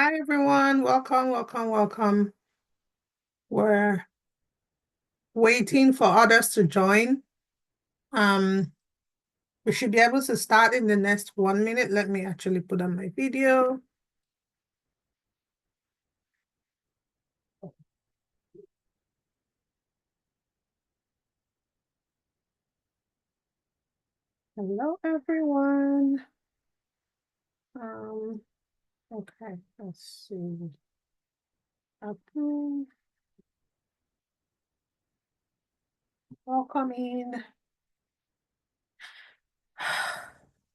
Hi everyone, welcome, welcome, welcome. We're waiting for others to join. Um, we should be able to start in the next 1 minute. Let me actually put on my video. Hello everyone. Um, okay, let's see. Approve. Welcome in.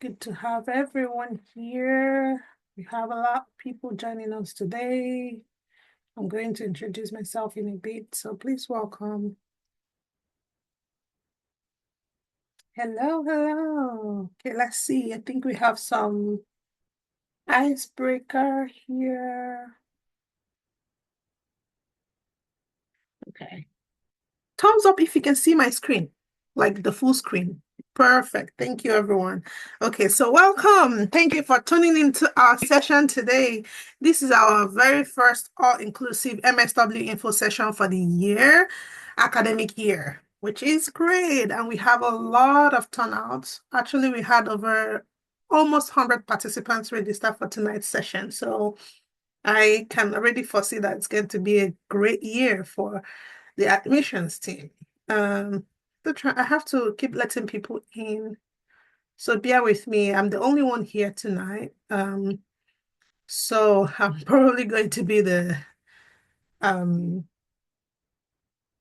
Good to have everyone here. We have a lot of people joining us today. I'm going to introduce myself in a bit, so please welcome. Hello, hello. Okay, let's see. I think we have some icebreaker here. Okay. Thumbs up if you can see my screen, like the full screen. Perfect. Thank you, everyone. Okay, so welcome. Thank you for tuning into our session today. This is our very first all-inclusive MSW info session for the year, academic year, which is great. And we have a lot of turnouts. Actually, we had over almost 100 participants register for tonight's session. So I can already foresee that it's going to be a great year for the admissions team. Um, I have to keep letting people in. So bear with me. I'm the only one here tonight. So I'm probably going to be um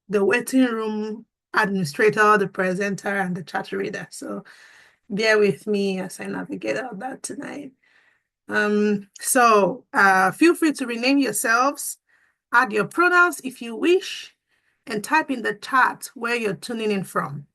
the waiting room administrator, the presenter, and the chat reader. So bear with me as I navigate all that tonight. Feel free to rename yourselves, add your pronouns if you wish, and type in the chat where you're tuning in from.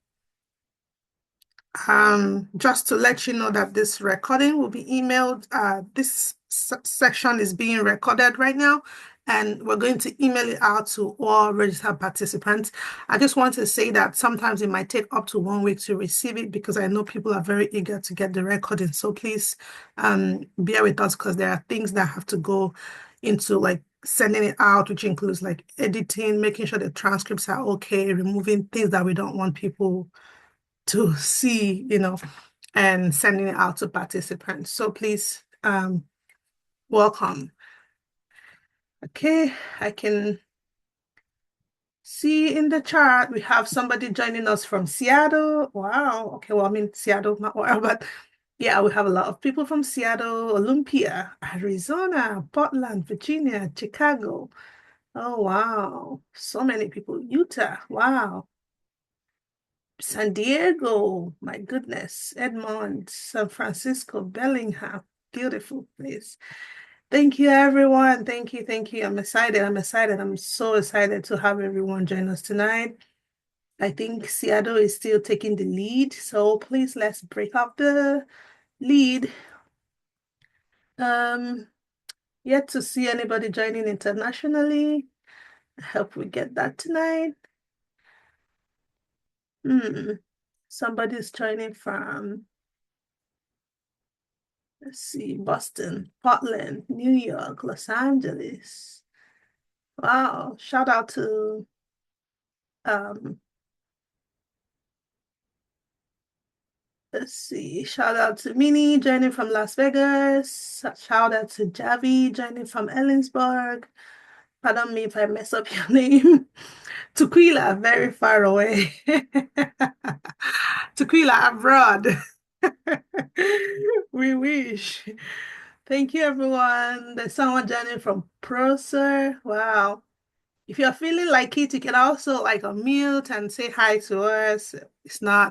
Just to let you know that this recording will be emailed. This section is being recorded right now, and we're going to email it out to all registered participants. I just want to say that sometimes it might take up to 1 week to receive it because I know people are very eager to get the recording. So please bear with us because there are things that have to go into like sending it out, which includes like editing, making sure the transcripts are okay, removing things that we don't want people to see, and sending it out to participants. So please, welcome. Okay, I can see in the chat we have somebody joining us from Seattle. Wow. Okay, well, I mean Seattle, not wow, but yeah, we have a lot of people from Seattle, Olympia, Arizona, Portland, Virginia, Chicago. Oh, wow. So many people. Utah. Wow. San Diego, my goodness, Edmond, San Francisco, Bellingham, beautiful place. Thank you, everyone. Thank you, thank you. I'm excited. I'm excited. I'm so excited to have everyone join us tonight. I think Seattle is still taking the lead, so please let's break up the lead. Um, Yet to see anybody joining internationally. I hope we get that tonight. Somebody's joining from, let's see, Boston, Portland, New York, Los Angeles. Wow. Shout out to um let's see, shout out to Minnie joining from Las Vegas. Shout out to Javi joining from Ellensburg. Pardon me if I mess up your name. Tukwila, very far away. Tukwila abroad. We wish. Thank you, everyone. There's someone joining from Procer. Wow. If you're feeling like it, you can also like unmute and say hi to us.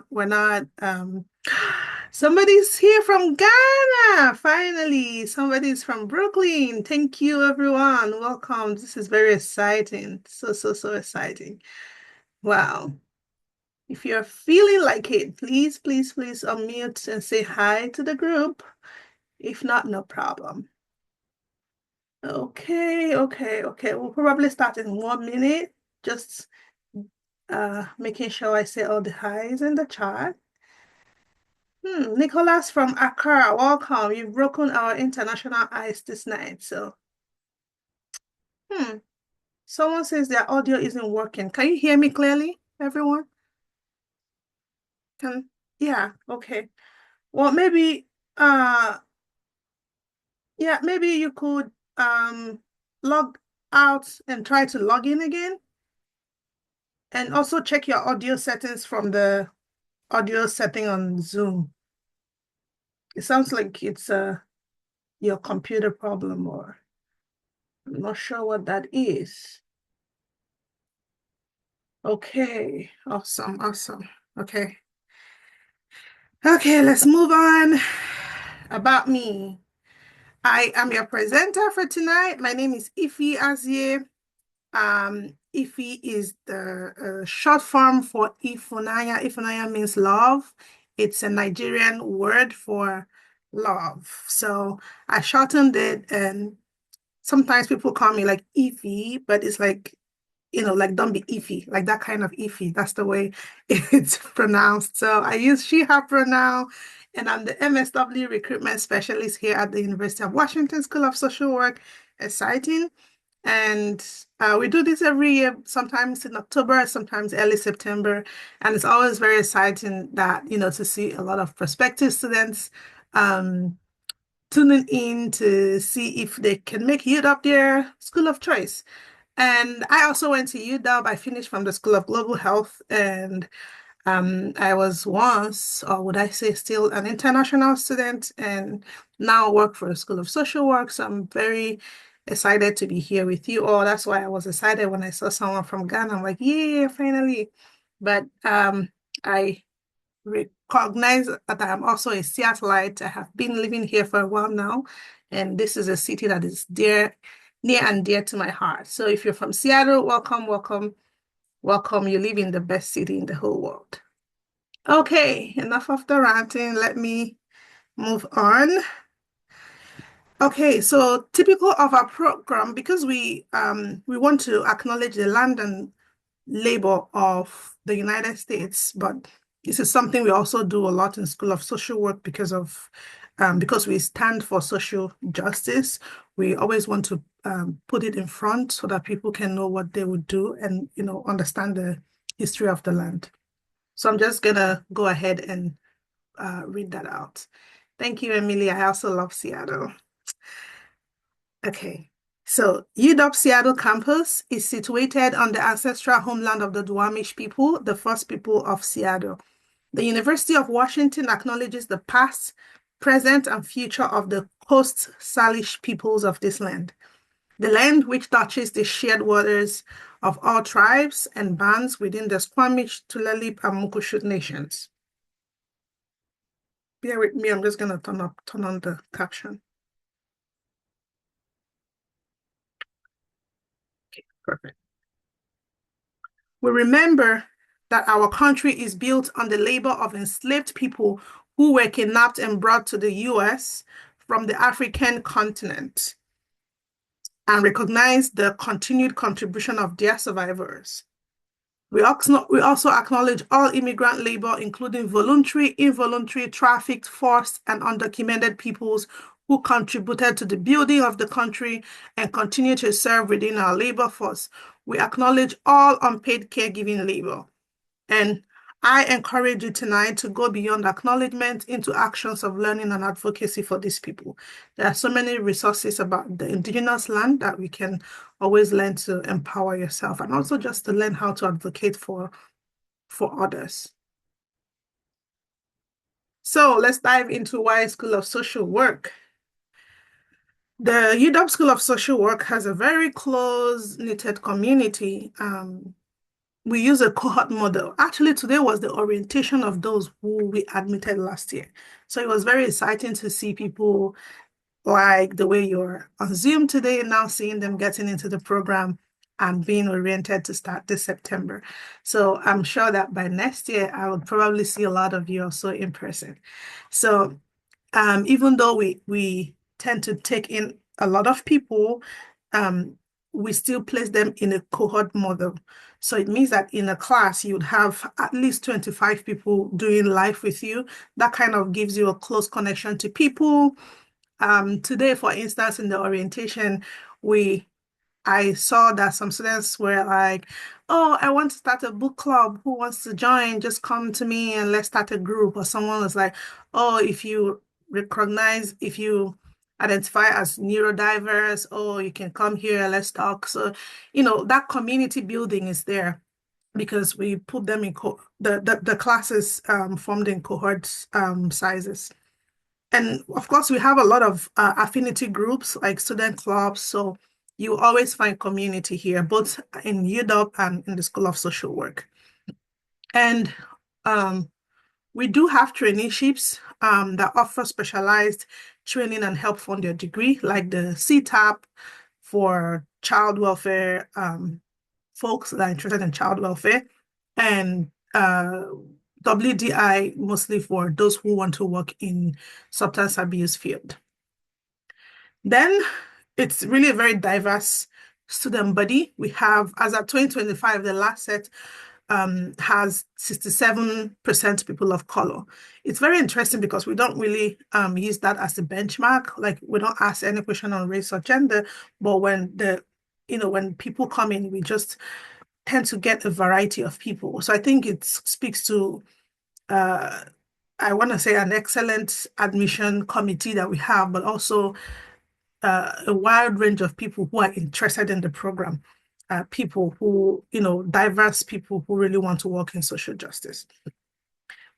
We're not, somebody's here from Ghana, finally. Somebody's from Brooklyn. Thank you, everyone. Welcome. This is very exciting. So, so, so exciting. Wow. If you're feeling like it, please, please, please unmute and say hi to the group. If not, no problem. Okay, okay, okay. We'll probably start in 1 minute. Just making sure I say all the highs in the chat. Nicholas from Accra, welcome. You've broken our international ice this night. So Hmm. Someone says their audio isn't working. Can you hear me clearly, everyone? Can, yeah, okay. Well, maybe, uh, yeah, maybe you could log out and try to log in again, and also check your audio settings from the audio setting on Zoom. It sounds like it's your computer problem, or I'm not sure what that is. Okay, awesome, awesome. Okay. Okay, let's move on. About me. I am your presenter for tonight. My name is Ife Azie. Ife is the short form for Ifunanya. Ifunanya means love. It's a Nigerian word for love. So I shortened it, and sometimes people call me like Ife, but it's like, like don't be iffy, like that kind of iffy. That's the way it's pronounced. So I use she, her pronoun, and I'm the MSW recruitment specialist here at the University of Washington School of Social Work. Exciting. And we do this every year, sometimes in October, sometimes early September. And it's always very exciting that, to see a lot of prospective students um, tuning in to see if they can make UW their school of choice. And I also went to UW. I finished from the School of Global Health, and I was once, or would I say still, an international student, and now work for the School of Social Work. So I'm very excited to be here with you all. That's why I was excited when I saw someone from Ghana. I'm like, yeah, finally. But I recognize that I'm also a Seattleite. I have been living here for a while now, and this is a city that is near and dear to my heart. So if you're from Seattle, welcome, welcome, welcome. You live in the best city in the whole world. Okay, enough of the ranting. Let me move on. Okay, so typical of our program, because we want to acknowledge the land and labor of the United States, but this is something we also do a lot in School of Social Work because we stand for social justice. We always want to put it in front so that people can know what they would do and understand the history of the land. So I'm just gonna go ahead and read that out. Thank you, Emily. I also love Seattle. Okay. So UW Seattle campus is situated on the ancestral homeland of the Duwamish people, the first people of Seattle. The University of Washington acknowledges the past, present, and future of the Coast Salish peoples of this land. The land which touches the shared waters of all tribes and bands within the Squamish, Tulalip, and Muckleshoot nations. Bear with me, I'm just going to turn on the caption. Okay, perfect. We remember that our country is built on the labor of enslaved people who were kidnapped and brought to the US from the African continent, and recognize the continued contribution of their survivors. We also acknowledge all immigrant labor, including voluntary, involuntary, trafficked, forced, and undocumented peoples who contributed to the building of the country and continue to serve within our labor force. We acknowledge all unpaid caregiving labor. And I encourage you tonight to go beyond acknowledgement into actions of learning and advocacy for these people. There are so many resources about the indigenous land that we can always learn to empower yourself, and also just to learn how to advocate for others. So let's dive into why School of Social Work. The UW School of Social Work has a very close-knitted community. We use a cohort model. Actually, today was the orientation of those who we admitted last year. So it was very exciting to see people like the way you're on Zoom today, now seeing them getting into the program and being oriented to start this September. So I'm sure that by next year, I will probably see a lot of you also in person. So even though we tend to take in a lot of people, um, we still place them in a cohort model. So it means that in a class, you'd have at least 25 people doing life with you. That kind of gives you a close connection to people. Today, for instance, in the orientation, we I saw that some students were like, oh, I want to start a book club. Who wants to join? Just come to me and let's start a group. Or someone was like, oh, if you identify as neurodiverse, oh, you can come here, let's talk. So, that community building is there because we put them in the classes formed in cohort sizes. And of course, we have a lot of affinity groups like student clubs. So you always find community here, both in UW and in the School of Social Work. And um, we do have traineeships that offer specialized training and help fund your degree, like the CTAP for child welfare folks that are interested in child welfare, and WDI mostly for those who want to work in substance abuse field. Then it's really a very diverse student body. We have, as at 2025, the last set has 67% people of color. It's very interesting because we don't really use that as a benchmark. Like we don't ask any question on race or gender, but when people come in, we just tend to get a variety of people. So I think it speaks to I want to say an excellent admission committee that we have, but also a wide range of people who are interested in the program, people who, diverse people who really want to work in social justice.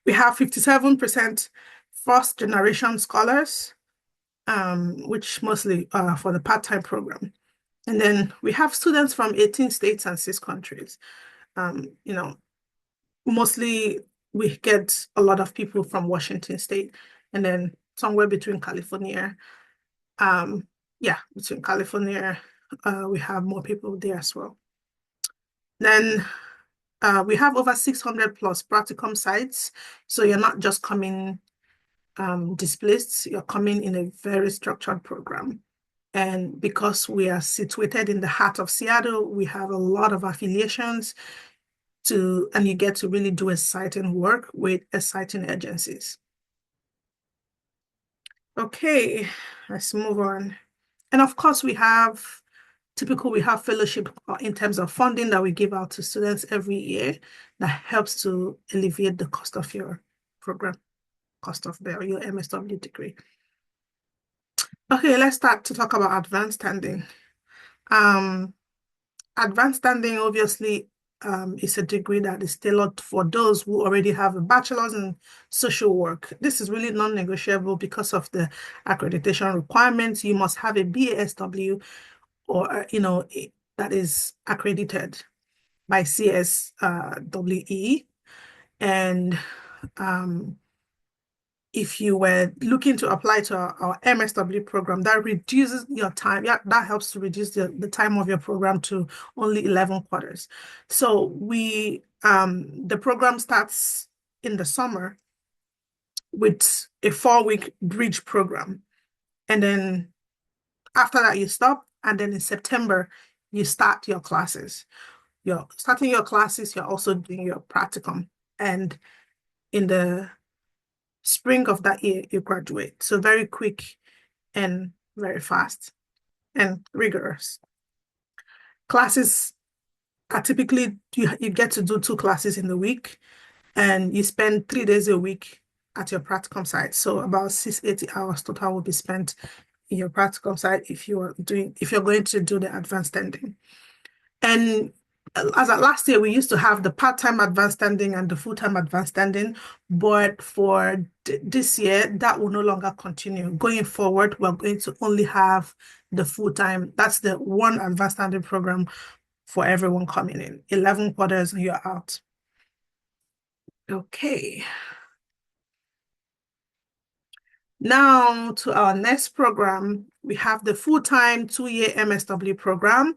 We have 57% first generation scholars, which mostly for the part-time program. And then we have students from 18 states and 6 countries. Mostly we get a lot of people from Washington State, and then somewhere between California. Between California, we have more people there as well. Then we have over 600 plus practicum sites. So you're not just coming displaced, you're coming in a very structured program. And because we are situated in the heart of Seattle, we have a lot of affiliations and you get to really do exciting work with exciting agencies. Okay, let's move on. And of course, we have fellowship in terms of funding that we give out to students every year that helps to alleviate the cost of your program, cost of your MSW degree. Okay, let's start to talk about advanced standing. Advanced standing obviously is a degree that is tailored for those who already have a bachelor's in social work. This is really non-negotiable because of the accreditation requirements. You must have a BASW or, that is accredited by CSWE. And if you were looking to apply to our MSW program, that reduces your time. Yeah, that helps to reduce the time of your program to only 11 quarters. So the program starts in the summer with a 4-week bridge program. And then after that, you stop. And then in September, you start your classes. You're starting your classes, you're also doing your practicum. And in the spring of that year, you graduate. So very quick and very fast and rigorous. Classes are typically, you get to do 2 classes in the week, and you spend 3 days a week at your practicum site. So about 680 hours total will be spent in your practicum site if you're going to do the advanced standing. And as at last year, we used to have the part-time advanced standing and the full-time advanced standing, but for this year, that will no longer continue. Going forward, we're going to only have the full-time. That's the one advanced standing program for everyone coming in. 11 quarters and you're out. Okay. Now to our next program, we have the full-time 2-year MSW program.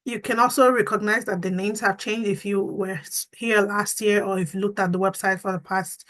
You can also recognize that the names have changed if you were here last year or if you looked at the website for the past,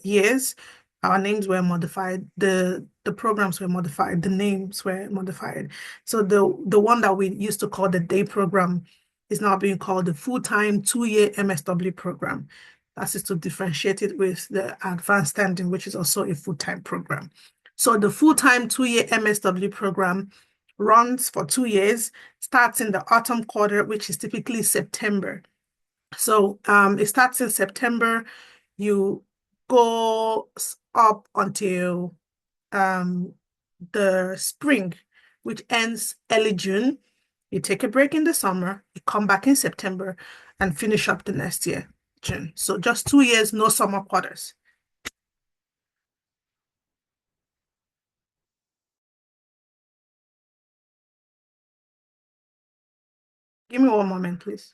years. Our names were modified, the programs were modified, the names were modified. So the one that we used to call the day program is now being called the full-time 2-year MSW program. That is to differentiate it with the advanced standing, which is also a full-time program. So the full-time 2-year MSW program runs for 2 years, starts in the autumn quarter, which is typically September. So it starts in September. You go up until the spring, which ends early June. You take a break in the summer, you come back in September and finish up the next year, June. So just 2 years, no summer quarters. Give me one moment, please.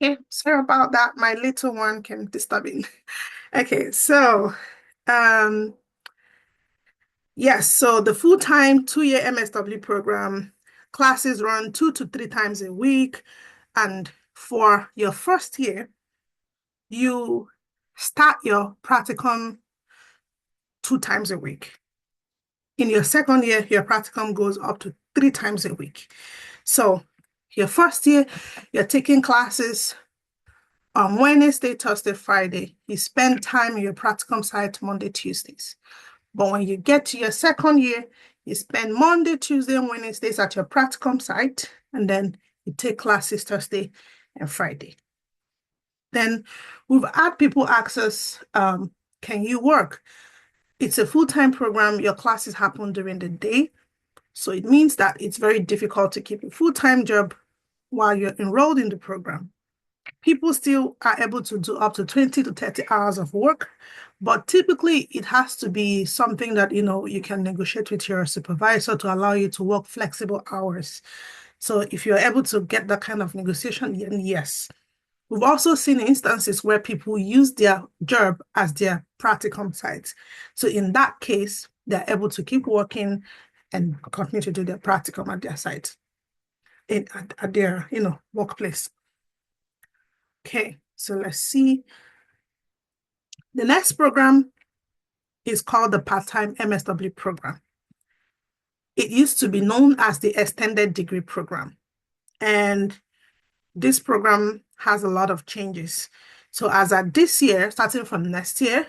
Okay, sorry about that. My little one came disturbing. Okay, so um yes, so the full-time 2-year MSW program classes run 2 to 3 times a week. And for your first year, you start your practicum 2 times a week. In your second year, your practicum goes up to 3 times a week. So your first year, you're taking classes on Wednesday, Thursday, Friday. You spend time in your practicum site Monday, Tuesdays. But when you get to your second year, you spend Monday, Tuesday, and Wednesdays at your practicum site, and then you take classes Thursday and Friday. Then we've had people ask us, can you work? It's a full-time program. Your classes happen during the day. So it means that it's very difficult to keep a full-time job while you're enrolled in the program. People still are able to do up to 20 to 30 hours of work, but typically it has to be something that, you can negotiate with your supervisor to allow you to work flexible hours. So if you're able to get that kind of negotiation, then yes. We've also seen instances where people use their job as their practicum sites. So in that case, they're able to keep working and continue to do their practicum at their site, at their, workplace. Okay, so let's see. The next program is called the part-time MSW program. It used to be known as the extended degree program. And this program has a lot of changes. So as at this year, starting from next year,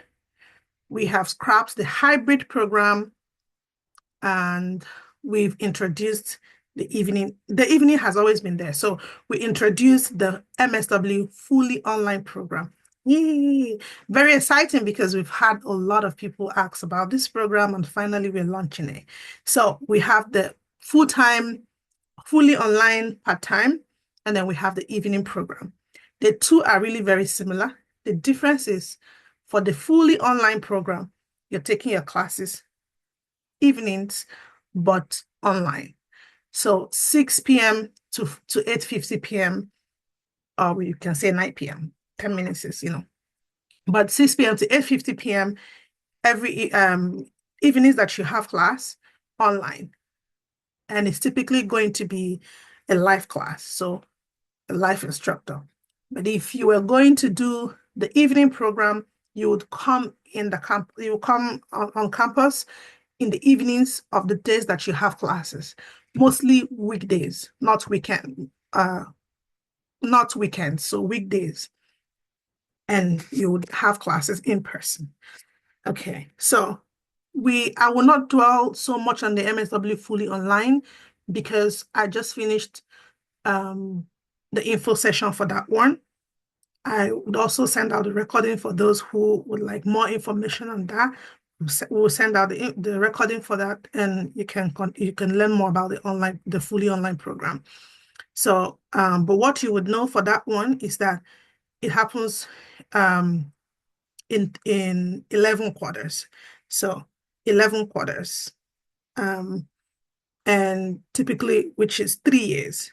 we have scrapped the hybrid program and we've introduced the evening. The evening has always been there. So we introduced the MSW fully online program. Yay! Very exciting because we've had a lot of people ask about this program and finally we're launching it. So we have the full-time, fully online part-time, and then we have the evening program. The two are really very similar. The difference is for the fully online program, you're taking your classes evenings, but online. So 6 p.m. to 8:50 p.m., or you can say 9 p.m. 10 minutes is, but 6 p.m. to 8:50 p.m. every evenings that you have class online. And it's typically going to be a live class, so a live instructor. But if you were going to do the evening program, you would come in the camp, you would come on campus in the evenings of the days that you have classes, mostly weekdays, not weekends, so weekdays. And you would have classes in person. Okay, so I will not dwell so much on the MSW fully online because I just finished the info session for that one. I would also send out the recording for those who would like more information on that. We'll send out the recording for that, and you can learn more about the fully online program. So, but what you would know for that one is that it happens in 11 quarters. So 11 quarters, and typically, which is 3 years.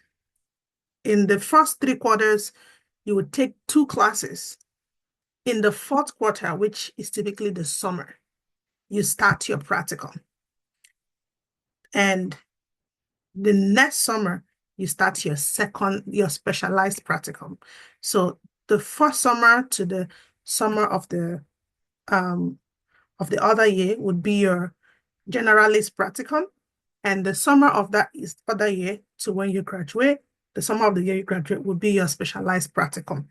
In the first 3 quarters, you would take 2 classes. In the fourth quarter, which is typically the summer, you start your practical. And the next summer, you start your specialized practicum. So the first summer to the summer of the other year would be your generalist practicum. And the summer of that is other year to when you graduate, the summer of the year you graduate would be your specialized practicum,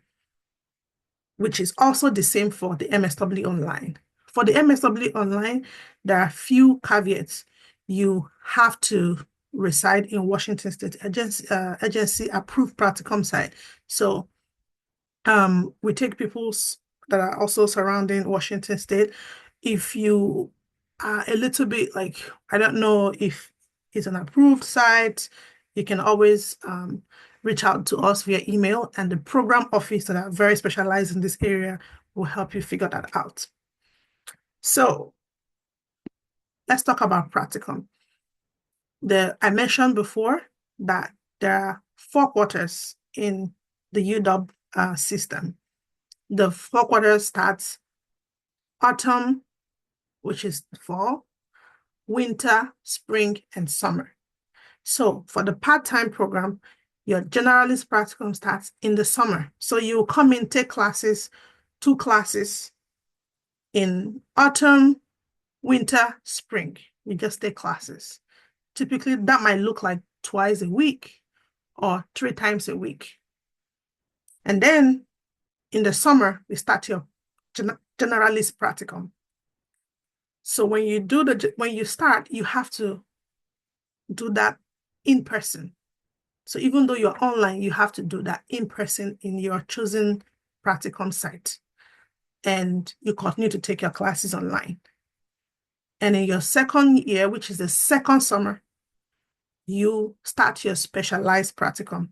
which is also the same for the MSW online. For the MSW online, there are few caveats. You have to reside in Washington State agency approved practicum site. So we take people's that are also surrounding Washington State. If you are a little bit like, I don't know if it's an approved site, you can always reach out to us via email, and the program office that are very specialized in this area will help you figure that out. So let's talk about practicum. I mentioned before that there are 4 quarters in the UW system. The 4 quarters starts autumn, which is fall, winter, spring, and summer. So for the part-time program, your generalist practicum starts in the summer. So you come in, take classes, 2 classes in autumn, winter, spring. You just take classes. Typically, that might look like twice a week or 3 times a week. And then in the summer, we start your generalist practicum. So when you start, you have to do that in person. So even though you're online, you have to do that in person in your chosen practicum site. And you continue to take your classes online. And in your second year, which is the second summer, you start your specialized practicum.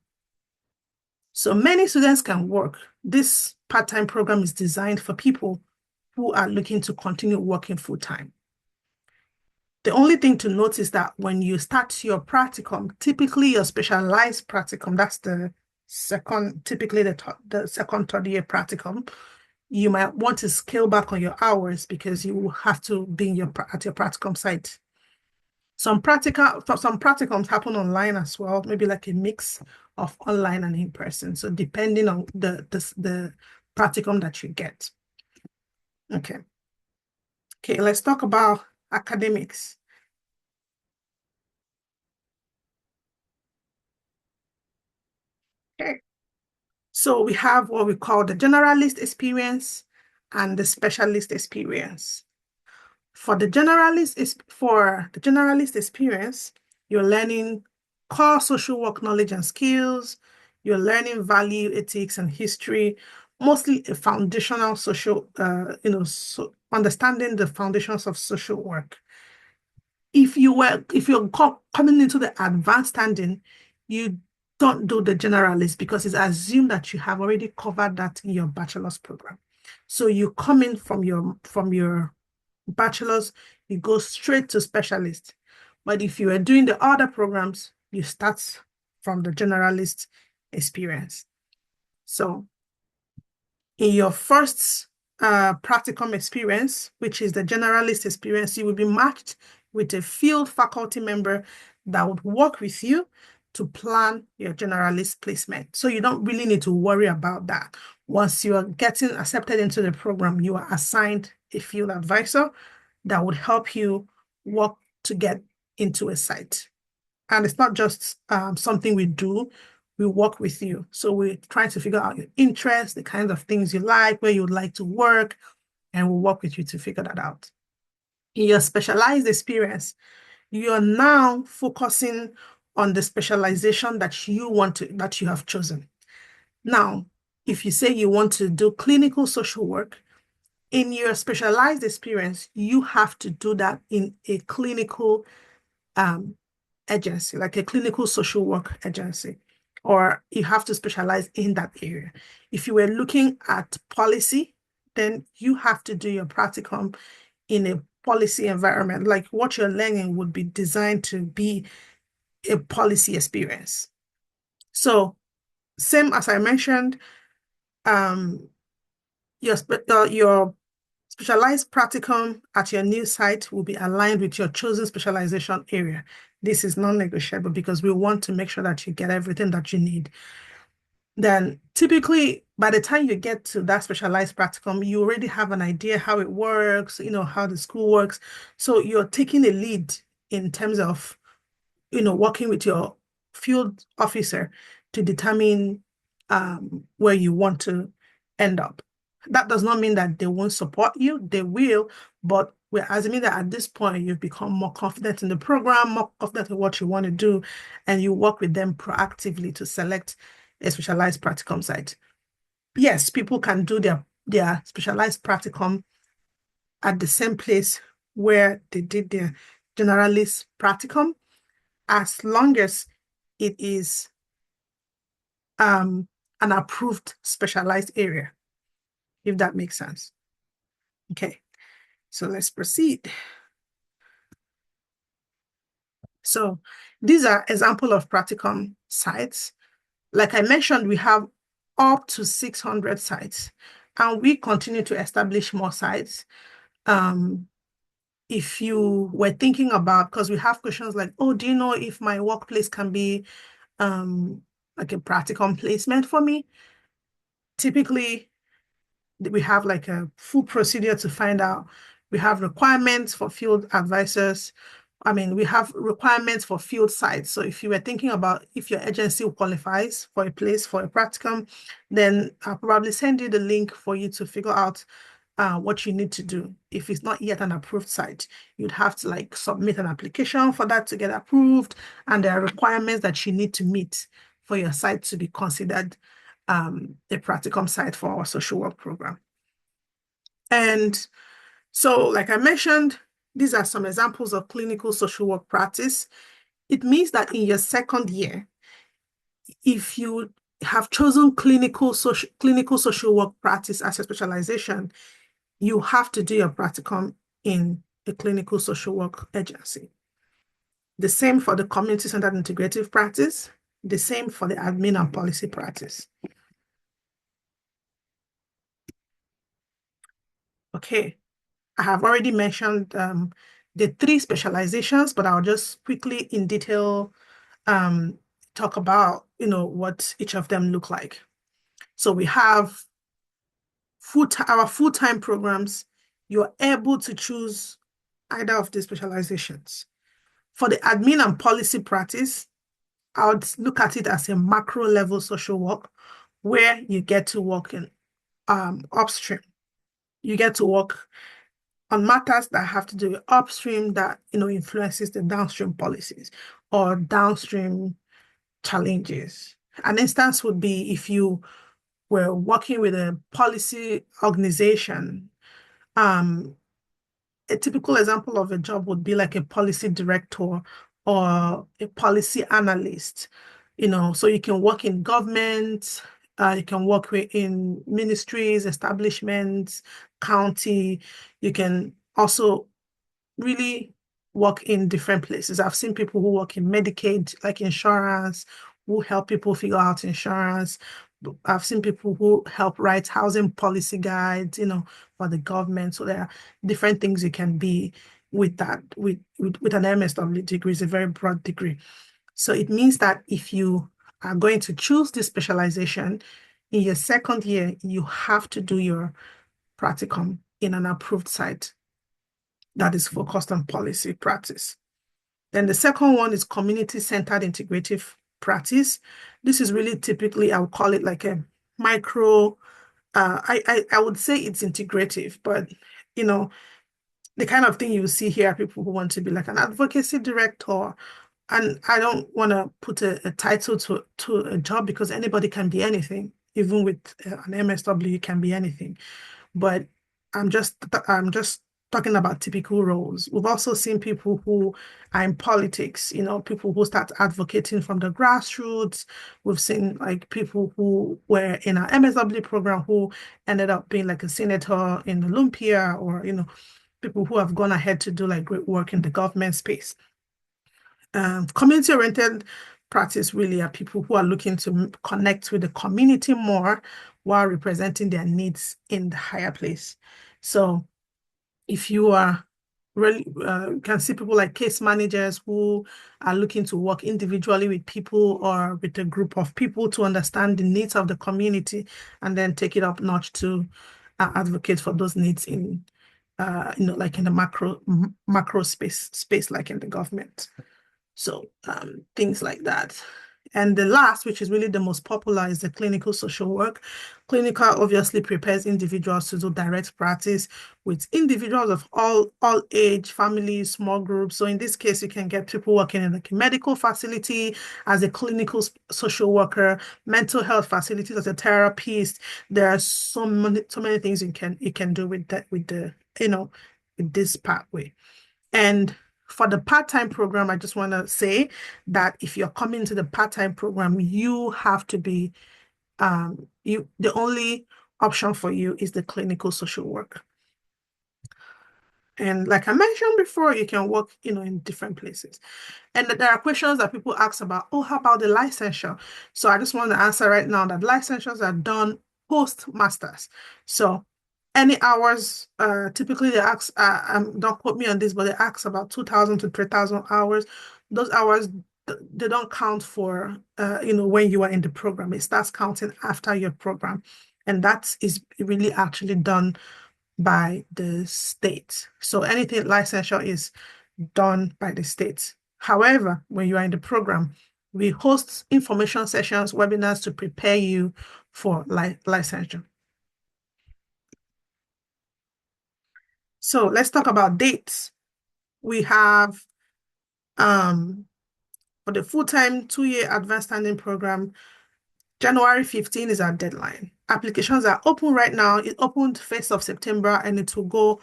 So many students can work. This part-time program is designed for people who are looking to continue working full-time. The only thing to note is that when you start your practicum, typically your specialized practicum, that's the second, typically the second, third year practicum, you might want to scale back on your hours because you will have to be at your practicum site. Some practicums happen online as well, maybe like a mix of online and in person. So depending on the practicum that you get. Okay. Okay, let's talk about academics. Okay. So we have what we call the generalist experience and the specialist experience. For the generalist experience, you're learning core social work knowledge and skills. You're learning value, ethics, and history, mostly a foundational social, understanding the foundations of social work. If you're coming into the advanced standing, you don't do the generalist because it's assumed that you have already covered that in your bachelor's program. So you come in from your bachelor's, you go straight to specialist. But if you are doing the other programs, you start from the generalist experience. So in your first practicum experience, which is the generalist experience, you will be matched with a field faculty member that would work with you to plan your generalist placement. So you don't really need to worry about that. Once you are getting accepted into the program, you are assigned a field advisor that would help you work to get into a site. And it's not just something we do, we work with you. So we're trying to figure out your interests, the kinds of things you like, where you would like to work, and we'll work with you to figure that out. In your specialized experience, you are now focusing on the specialization that you have chosen. Now, if you say you want to do clinical social work, in your specialized experience, you have to do that in a clinical agency, like a clinical social work agency, or you have to specialize in that area. If you were looking at policy, then you have to do your practicum in a policy environment. Like what you're learning would be designed to be a policy experience. So same as I mentioned, your Specialized practicum at your new site will be aligned with your chosen specialization area. This is non-negotiable because we want to make sure that you get everything that you need. Then typically by the time you get to that specialized practicum, you already have an idea how it works, how the school works. So you're taking a lead in terms of, working with your field officer to determine where you want to end up. That does not mean that they won't support you. They will, but we're assuming that at this point, you've become more confident in the program, more confident in what you want to do, and you work with them proactively to select a specialized practicum site. Yes, people can do their specialized practicum at the same place where they did their generalist practicum, as long as it is an approved specialized area, if that makes sense. Okay, so let's proceed. So these are example of practicum sites. Like I mentioned, we have up to 600 sites, and we continue to establish more sites. If you were thinking about, because we have questions like, oh, do you know if my workplace can be like a practicum placement for me? Typically, we have like a full procedure to find out. We have requirements for field advisors. I mean, we have requirements for field sites. So if you were thinking about if your agency qualifies for a place for a practicum, then I'll probably send you the link for you to figure out what you need to do. If it's not yet an approved site, you'd have to like submit an application for that to get approved. And there are requirements that you need to meet for your site to be considered a practicum site for our social work program. And so, like I mentioned, these are some examples of clinical social work practice. It means that in your second year, if you have chosen clinical social work practice as a specialization, you have to do your practicum in a clinical social work agency. The same for the community-centered integrative practice, the same for the admin and policy practice. Okay, I have already mentioned the 3 specializations, but I'll just quickly in detail talk about, what each of them look like. So we have our full-time programs. You're able to choose either of these specializations. For the admin and policy practice, I would look at it as a macro level social work where you get to work in upstream. You get to work on matters that have to do with upstream that influences the downstream policies or downstream challenges. An instance would be if you were working with a policy organization. A typical example of a job would be like a policy director or a policy analyst. So you can work in government, you can work in ministries, establishments, county. You can also really work in different places. I've seen people who work in Medicaid, like insurance, who help people figure out insurance. I've seen people who help write housing policy guides, for the government. So there are different things you can be with that, with an MSW degree. It's a very broad degree. So it means that if you are going to choose this specialization in your second year, you have to do your practicum in an approved site that is focused on policy practice. Then the second one is community-centered integrative practice. This is really typically, I would call it like a micro, I would say it's integrative, but the kind of thing you see here, people who want to be like an advocacy director. And I don't want to put a title to a job because anybody can be anything. Even with an MSW, you can be anything. But I'm just talking about typical roles. We've also seen people who are in politics, people who start advocating from the grassroots. We've seen like people who were in our MSW program who ended up being like a senator in Olympia, or, people who have gone ahead to do like great work in the government space. Community-oriented practice really are people who are looking to connect with the community more while representing their needs in the higher place. So if you are really can see people like case managers who are looking to work individually with people or with a group of people to understand the needs of the community and then take it up notch to advocate for those needs in like in the macro space like in the government. So things like that. And the last, which is really the most popular, is the clinical social work. Clinical obviously prepares individuals to do direct practice with individuals of all age, families, small groups. So in this case, you can get people working in like a medical facility as a clinical social worker, mental health facilities as a therapist. There are so many things you can do with that with the with this pathway. And for the part-time program, I just want to say that if you're coming to the part-time program, you have to be the only option for you is the clinical social work. And like I mentioned before, you can work, in different places. And there are questions that people ask about, oh, how about the licensure? So I just want to answer right now that licensures are done post-masters. So any hours, typically they ask, don't quote me on this, but they ask about 2,000 to 3,000 hours. Those hours, they don't count for, when you are in the program. It starts counting after your program. And that is really actually done by the state. So anything licensure is done by the state. However, when you are in the program, we host information sessions, webinars to prepare you for licensure. So let's talk about dates. We have for the full-time 2-year advanced standing program, January 15 is our deadline. Applications are open right now. It opened 1st of September and it will go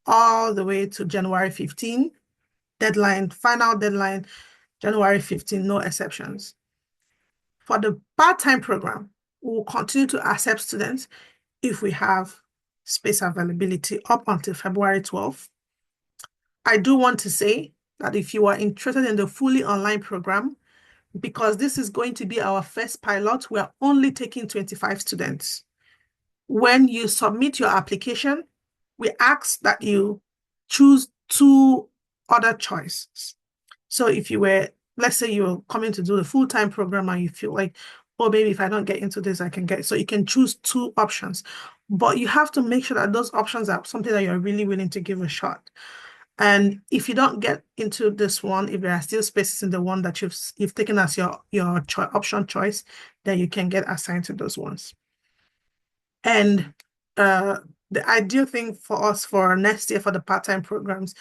all the way to January 15. Deadline, final deadline, January 15, no exceptions. For the part-time program, we will continue to accept students if we have space availability up until February 12th. I do want to say that if you are interested in the fully online program, because this is going to be our first pilot, we are only taking 25 students. When you submit your application, we ask that you choose 2 other choices. So if you were, let's say you're coming to do the full-time program and you feel like, oh, maybe if I don't get into this, I can get. So you can choose 2 options. But you have to make sure that those options are something that you're really willing to give a shot. And if you don't get into this one, if there are still spaces in the one that you've taken as your option choice, then you can get assigned to those ones. And the ideal thing for us for next year for the part-time programs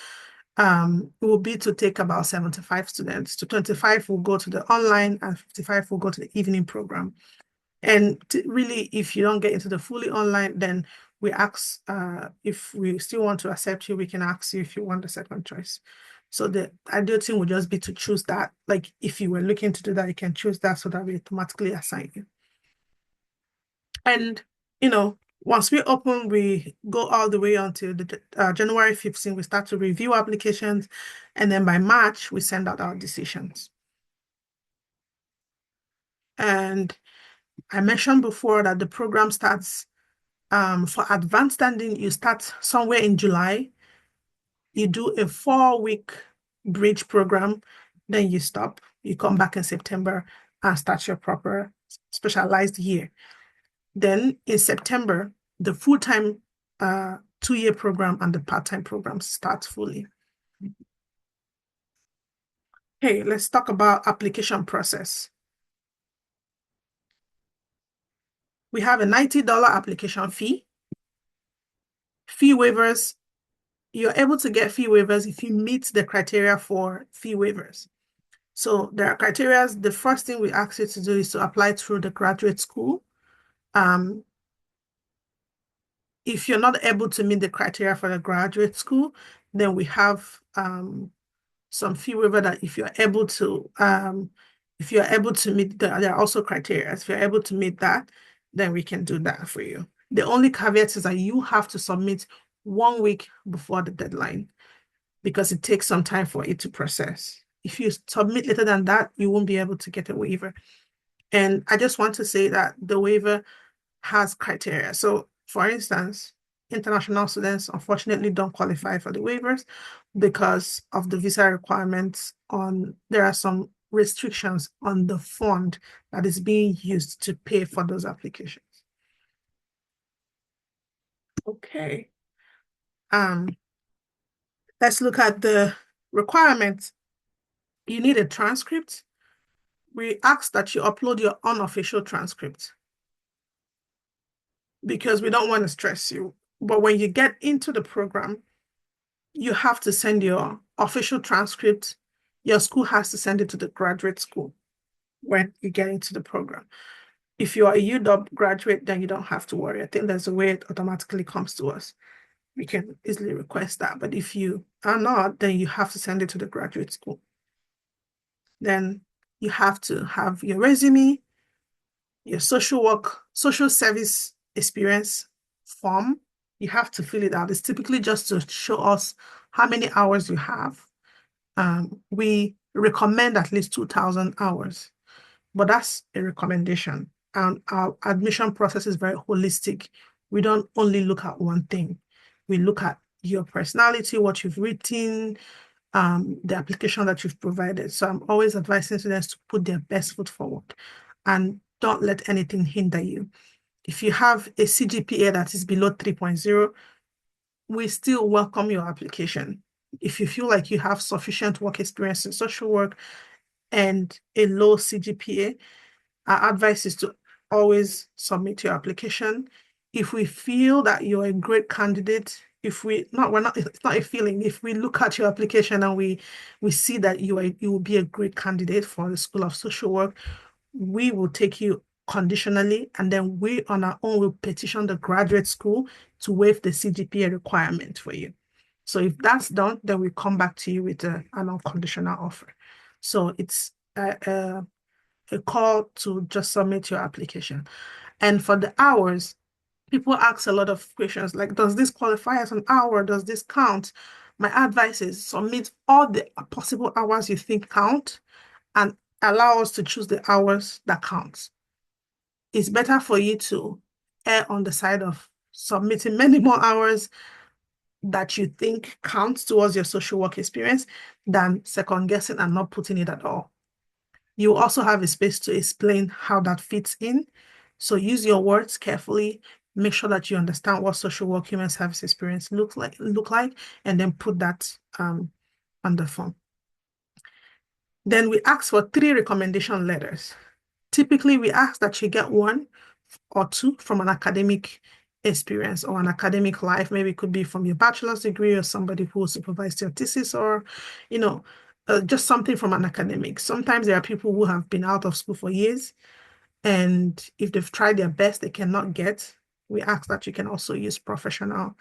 will be to take about 75 students. To 25 will go to the online and 55 will go to the evening program. And really, if you don't get into the fully online, then we ask if we still want to accept you, we can ask you if you want the second choice. So the ideal thing would just be to choose that. Like if you were looking to do that, you can choose that so that we automatically assign you. And, once we open, we go all the way until the January 15, we start to review applications. And then by March, we send out our decisions. And I mentioned before that the program starts for advanced standing, you start somewhere in July. You do a 4-week bridge program, then you stop. You come back in September and start your proper specialized year. Then in September, the full-time 2-year program and the part-time program start fully. Okay, let's talk about application process. We have a $90 application fee. Fee waivers, you're able to get fee waivers if you meet the criteria for fee waivers. So there are criteria. The first thing we ask you to do is to apply through the graduate school. If you're not able to meet the criteria for the graduate school, then we have some fee waiver that if you're able to meet there are also criteria. If you're able to meet that, then we can do that for you. The only caveat is that you have to submit 1 week before the deadline because it takes some time for it to process. If you submit later than that, you won't be able to get a waiver. And I just want to say that the waiver has criteria. So for instance, international students unfortunately don't qualify for the waivers because of the visa requirements there are some restrictions on the fund that is being used to pay for those applications. Okay. Let's look at the requirements. You need a transcript. We ask that you upload your unofficial transcript because we don't want to stress you. But when you get into the program, you have to send your official transcript. Your school has to send it to the graduate school when you get into the program. If you are a UW graduate, then you don't have to worry. I think there's a way it automatically comes to us. We can easily request that. But if you are not, then you have to send it to the graduate school. Then you have to have your resume, your social service experience form. You have to fill it out. It's typically just to show us how many hours you have. We recommend at least 2,000 hours, but that's a recommendation. And our admission process is very holistic. We don't only look at one thing. We look at your personality, what you've written, the application that you've provided. So I'm always advising students to put their best foot forward and don't let anything hinder you. If you have a CGPA that is below 3.0, we still welcome your application. If you feel like you have sufficient work experience in social work and a low CGPA, our advice is to always submit your application. If we feel that you're a great candidate, it's not a feeling. If we look at your application and we see that you will be a great candidate for the School of Social Work, we will take you conditionally, and then we on our own will petition the graduate school to waive the CGPA requirement for you. So if that's done, then we come back to you with an unconditional offer. So it's a call to just submit your application. And for the hours, people ask a lot of questions like, does this qualify as an hour? Does this count? My advice is submit all the possible hours you think count and allow us to choose the hours that count. It's better for you to err on the side of submitting many more hours that you think counts towards your social work experience than second guessing and not putting it at all. You also have a space to explain how that fits in. So use your words carefully. Make sure that you understand what social work human service experience look like, and then put that on the form. Then we ask for 3 recommendation letters. Typically, we ask that you get 1 or 2 from an academic experience or an academic life. Maybe it could be from your bachelor's degree or somebody who supervised your thesis, or, just something from an academic. Sometimes there are people who have been out of school for years, and if they've tried their best, they cannot get. We ask that you can also use professional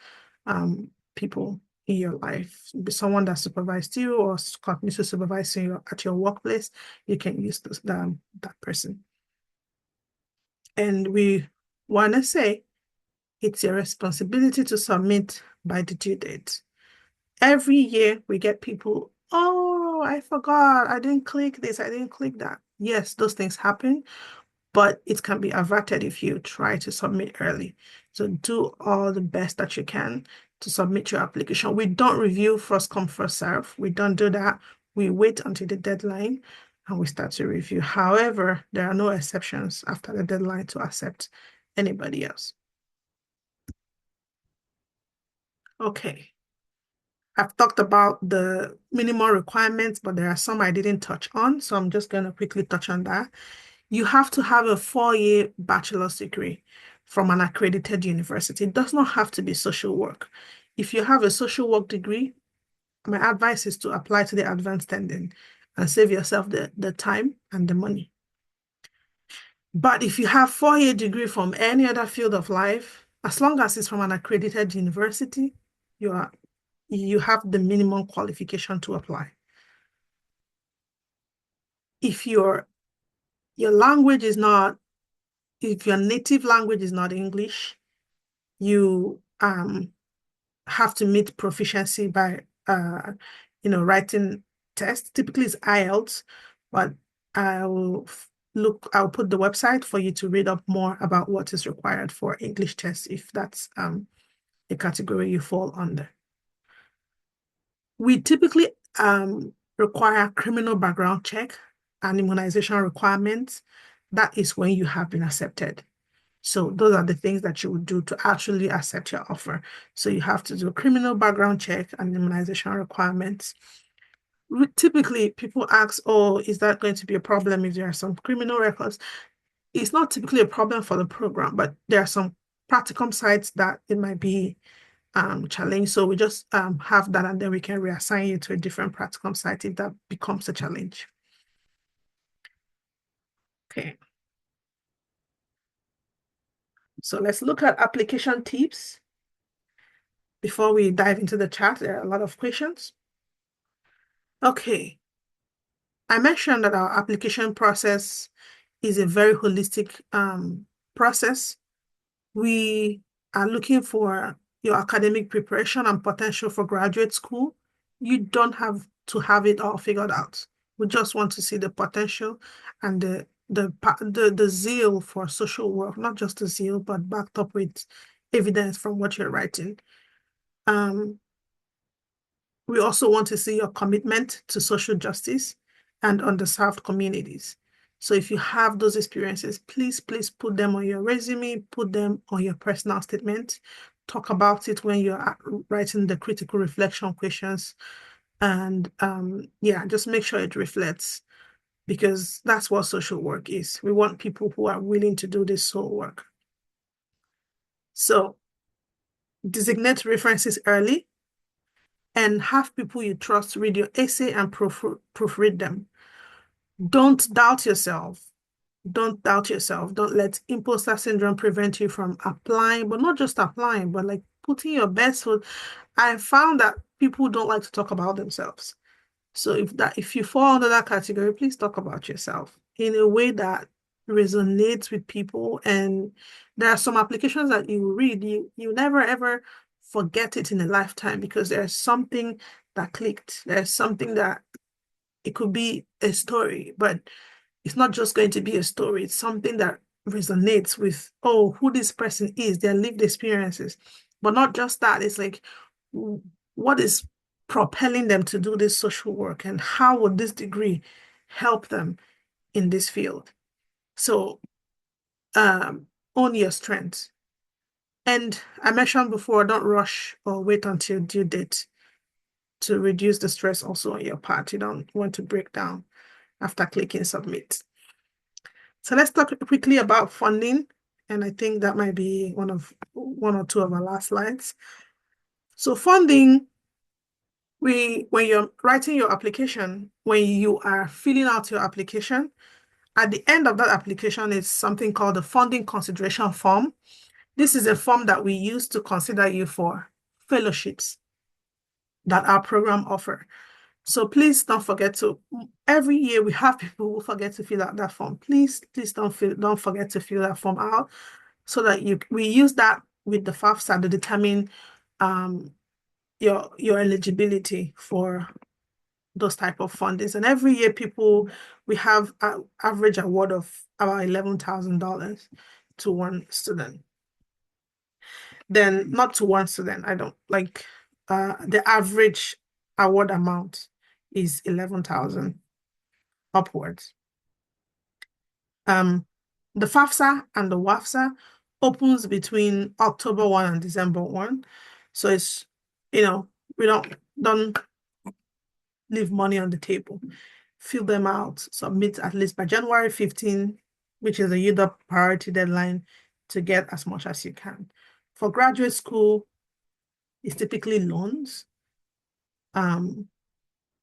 people in your life. Be someone that supervised you or continues to supervise you at your workplace. You can use that person. And we want to say it's your responsibility to submit by the due date. Every year we get people, oh, I forgot, I didn't click this, I didn't click that. Yes, those things happen, but it can be averted if you try to submit early. So do all the best that you can to submit your application. We don't review first come, first serve. We don't do that. We wait until the deadline and we start to review. However, there are no exceptions after the deadline to accept anybody else. Okay. I've talked about the minimum requirements, but there are some I didn't touch on, so I'm just going to quickly touch on that. You have to have a 4-year bachelor's degree from an accredited university. It does not have to be social work. If you have a social work degree, my advice is to apply to the advanced standing and save yourself the time and the money. But if you have 4-year degree from any other field of life, as long as it's from an accredited university, you have the minimum qualification to apply. If your language is not, if your native language is not English, you have to meet proficiency by writing tests. Typically it's IELTS, but I'll put the website for you to read up more about what is required for English tests if that's a category you fall under. We typically require criminal background check and immunization requirements. That is when you have been accepted. So those are the things that you would do to actually accept your offer. So you have to do a criminal background check and immunization requirements. Typically, people ask, oh, is that going to be a problem if there are some criminal records? It's not typically a problem for the program, but there are some practicum sites that it might be challenge. So we just have that, and then we can reassign you to a different practicum site if that becomes a challenge. Okay. So let's look at application tips. Before we dive into the chat, there are a lot of questions. Okay. I mentioned that our application process is a very holistic process. We are looking for your academic preparation and potential for graduate school. You don't have to have it all figured out. We just want to see the potential and the zeal for social work, not just the zeal, but backed up with evidence from what you're writing. We also want to see your commitment to social justice and underserved communities. So if you have those experiences, please put them on your resume, put them on your personal statement, talk about it when you're writing the critical reflection questions. And yeah, just make sure it reflects, because that's what social work is. We want people who are willing to do this soul work. So designate references early and have people you trust read your essay and proofread them. Don't doubt yourself. Don't doubt yourself. Don't let imposter syndrome prevent you from applying, but not just applying, but like putting your best foot. I found that people don't like to talk about themselves. So if you fall under that category, please talk about yourself in a way that resonates with people. And there are some applications that you read, you never ever forget it in a lifetime, because there's something that clicked. There's something that it could be a story, but it's not just going to be a story. It's something that resonates with, oh, who this person is, their lived experiences. But not just that, it's like, what is propelling them to do this social work, and how would this degree help them in this field? So own your strengths. And I mentioned before, don't rush or wait until due date to reduce the stress also on your part. You don't want to break down after clicking submit. So let's talk quickly about funding. And I think that might be one or two of our last slides. So funding, when you're writing your application, when you are filling out your application, at the end of that application is something called the funding consideration form. This is a form that we use to consider you for fellowships that our program offer. So please don't forget to, every year we have people who forget to fill out that form. Please don't forget to fill that form out, so that we use that with the FAFSA to determine your eligibility for those type of fundings. And every year we have an average award of about $11,000 to one student. Then not to one student, I don't like the average award amount is 11,000 upwards. The FAFSA and the WAFSA opens between October 1 and December 1. So it's, we don't leave money on the table. Fill them out, submit at least by January 15, which is the UW priority deadline, to get as much as you can. For graduate school, it's typically loans.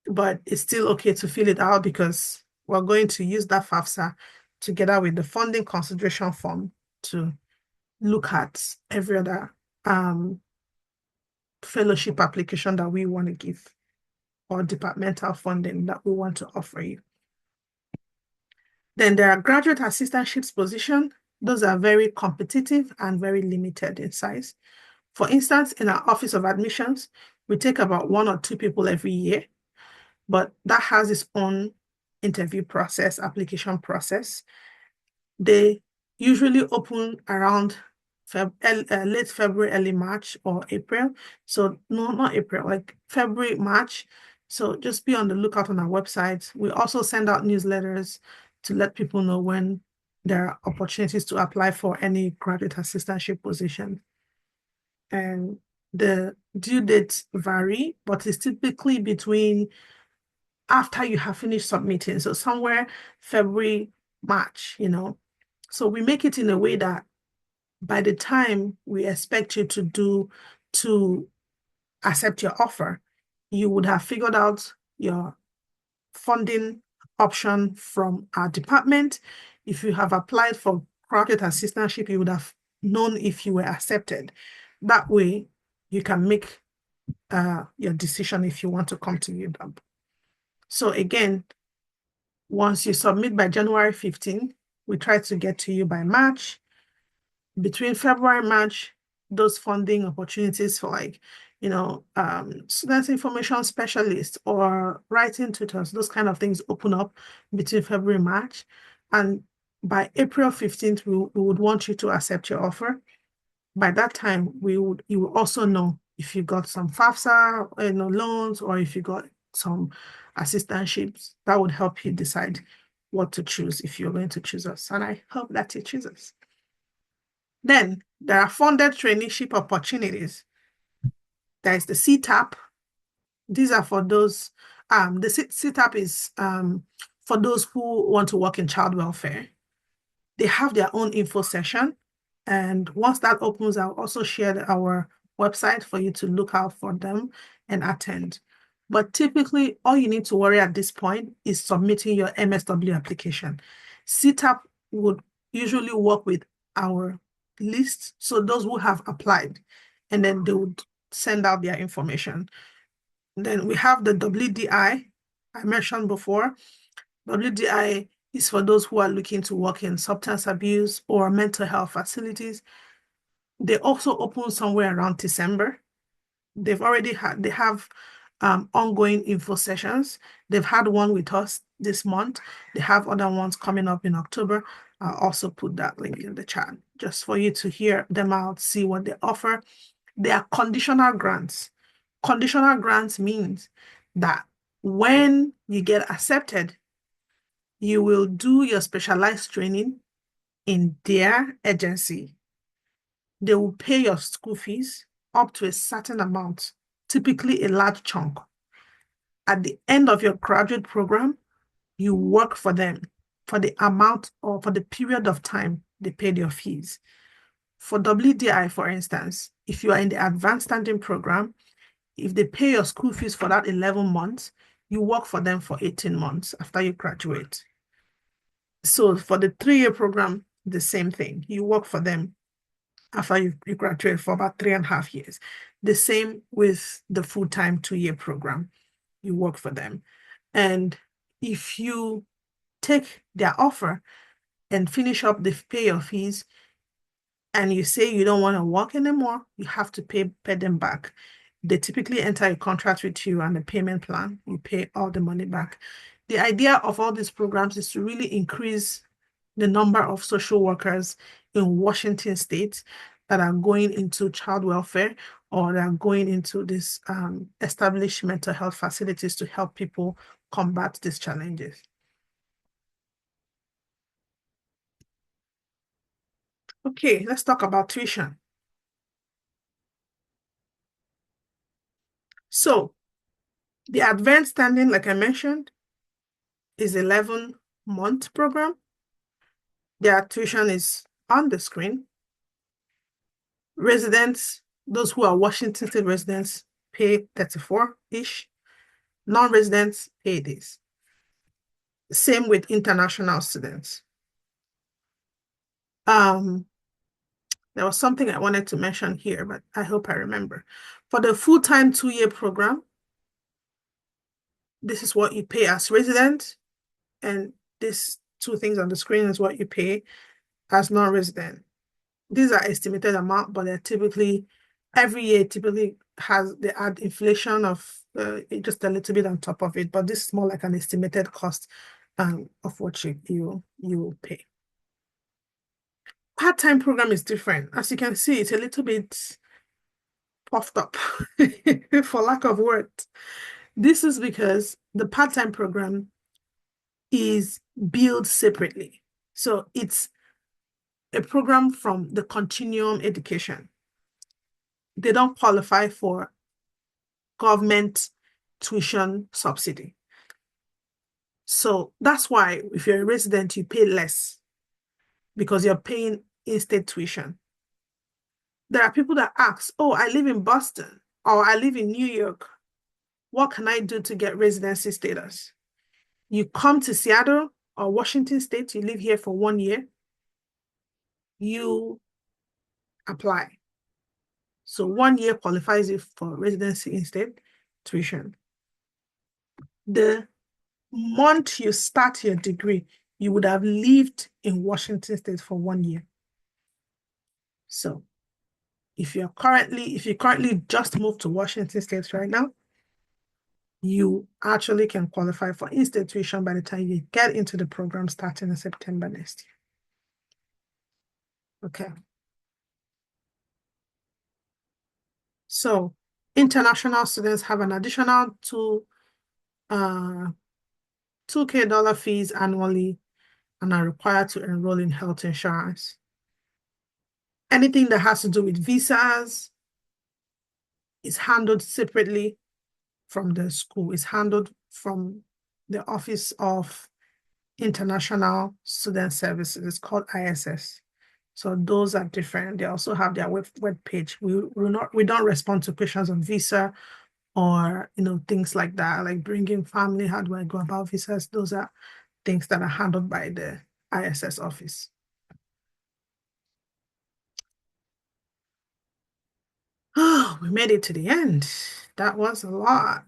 But it's still okay to fill it out, because we're going to use that FAFSA together with the funding consideration form to look at every other fellowship application that we want to give, or departmental funding that we want to offer you. Then there are graduate assistantships positions. Those are very competitive and very limited in size. For instance, in our Office of Admissions, we take about 1 or 2 people every year, but that has its own interview process, application process. They usually open around late February, early March, or April. So no, not April, like February, March. So just be on the lookout on our website. We also send out newsletters to let people know when there are opportunities to apply for any graduate assistantship position. And the due dates vary, but it's typically between after you have finished submitting. So somewhere February, March, So we make it in a way that by the time we expect you to accept your offer, you would have figured out your funding option from our department. If you have applied for graduate assistantship, you would have known if you were accepted. That way, you can make your decision if you want to come to UW. So again, once you submit by January 15, we try to get to you by March. Between February and March, those funding opportunities for student information specialists or writing tutors, those kind of things open up between February and March. And by April 15th, we would want you to accept your offer. By that time, you will also know if you got some FAFSA, loans, or if you got some assistantships. That would help you decide what to choose if you're going to choose us. And I hope that you choose us. Then there are funded traineeship opportunities. There is the CTAP. These are for those, the CTAP is for those who want to work in child welfare. They have their own info session. And once that opens, I'll also share our website for you to look out for them and attend. But typically, all you need to worry at this point is submitting your MSW application. CTAP would usually work with our list, so those who have applied, and then they would send out their information. Then we have the WDI I mentioned before. WDI is for those who are looking to work in substance abuse or mental health facilities. They also open somewhere around December. They have ongoing info sessions. They've had one with us this month. They have other ones coming up in October. I'll also put that link in the chat just for you to hear them out, see what they offer. They are conditional grants. Conditional grants means that when you get accepted, you will do your specialized training in their agency. They will pay your school fees up to a certain amount, typically a large chunk. At the end of your graduate program, you work for them for the amount or for the period of time they paid your fees. For WDI, for instance, if you are in the advanced standing program, if they pay your school fees for that 11 months, you work for them for 18 months after you graduate. So for the 3-year program, the same thing. You work for them after you graduate for about 3.5 years. The same with the full-time 2-year program. You work for them. And if you take their offer and finish up the pay your fees, and you say you don't want to work anymore, you have to pay them back. They typically enter a contract with you and a payment plan. You pay all the money back. The idea of all these programs is to really increase the number of social workers in Washington state that are going into child welfare or that are going into these established mental health facilities to help people combat these challenges. Okay, let's talk about tuition. So the advanced standing, like I mentioned, is 11-month program. Their tuition is on the screen. Residents, those who are Washington State residents, pay 34-ish. Non-residents pay this. Same with international students. There was something I wanted to mention here, but I hope I remember. For the full-time 2-year program, this is what you pay as resident, and these 2 things on the screen is what you pay as non-resident. These are estimated amount, but they're typically, every year typically they add inflation of just a little bit on top of it, but this is more like an estimated cost of what you will pay. Part-time program is different. As you can see, it's a little bit puffed up, for lack of words. This is because the part-time program is billed separately. So it's a program from the continuum education. They don't qualify for government tuition subsidy. So that's why if you're a resident, you pay less because you're paying in-state tuition. There are people that ask, oh, I live in Boston or I live in New York. What can I do to get residency status? You come to Seattle or Washington State, you live here for 1 year, you apply. So 1 year qualifies you for residency in-state tuition. The month you start your degree, you would have lived in Washington State for 1 year. So if you currently just moved to Washington State right now, you actually can qualify for in-state tuition by the time you get into the program starting in September next year. Okay. So international students have an additional $2K fees annually and are required to enroll in health insurance. Anything that has to do with visas is handled separately from the school. It's handled from the Office of International Student Services. It's called ISS. So those are different. They also have their web page. We don't respond to questions on visa or things like that, like bringing family. How do I go about visas? Those are things that are handled by the ISS office. Oh, we made it to the end. That was a lot.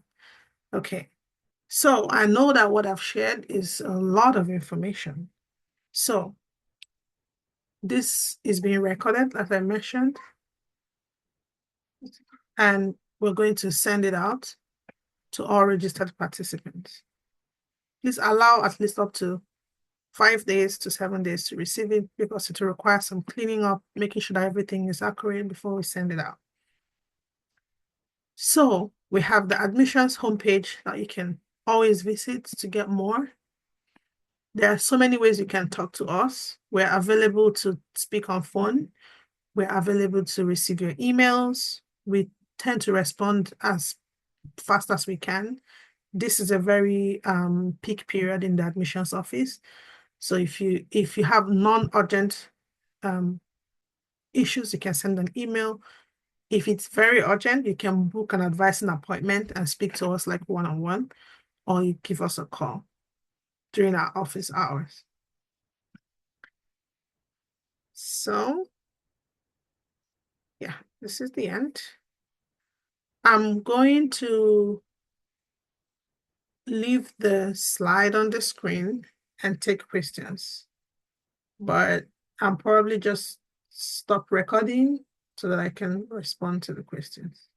Okay. So I know that what I've shared is a lot of information. So this is being recorded, as I mentioned, and we're going to send it out to all registered participants. Please allow at least up to 5 days to 7 days to receive it because it will require some cleaning up, making sure that everything is accurate before we send it out. So we have the admissions homepage that you can always visit to get more. There are so many ways you can talk to us. We're available to speak on phone. We're available to receive your emails. We tend to respond as fast as we can. This is a very peak period in the admissions office. So if you have non-urgent issues, you can send an email. If it's very urgent, you can book an advising appointment and speak to us like one-on-one, or you give us a call during our office hours. So, yeah, this is the end. I'm going to leave the slide on the screen and take questions, but I'm probably just stop recording so that I can respond to the questions.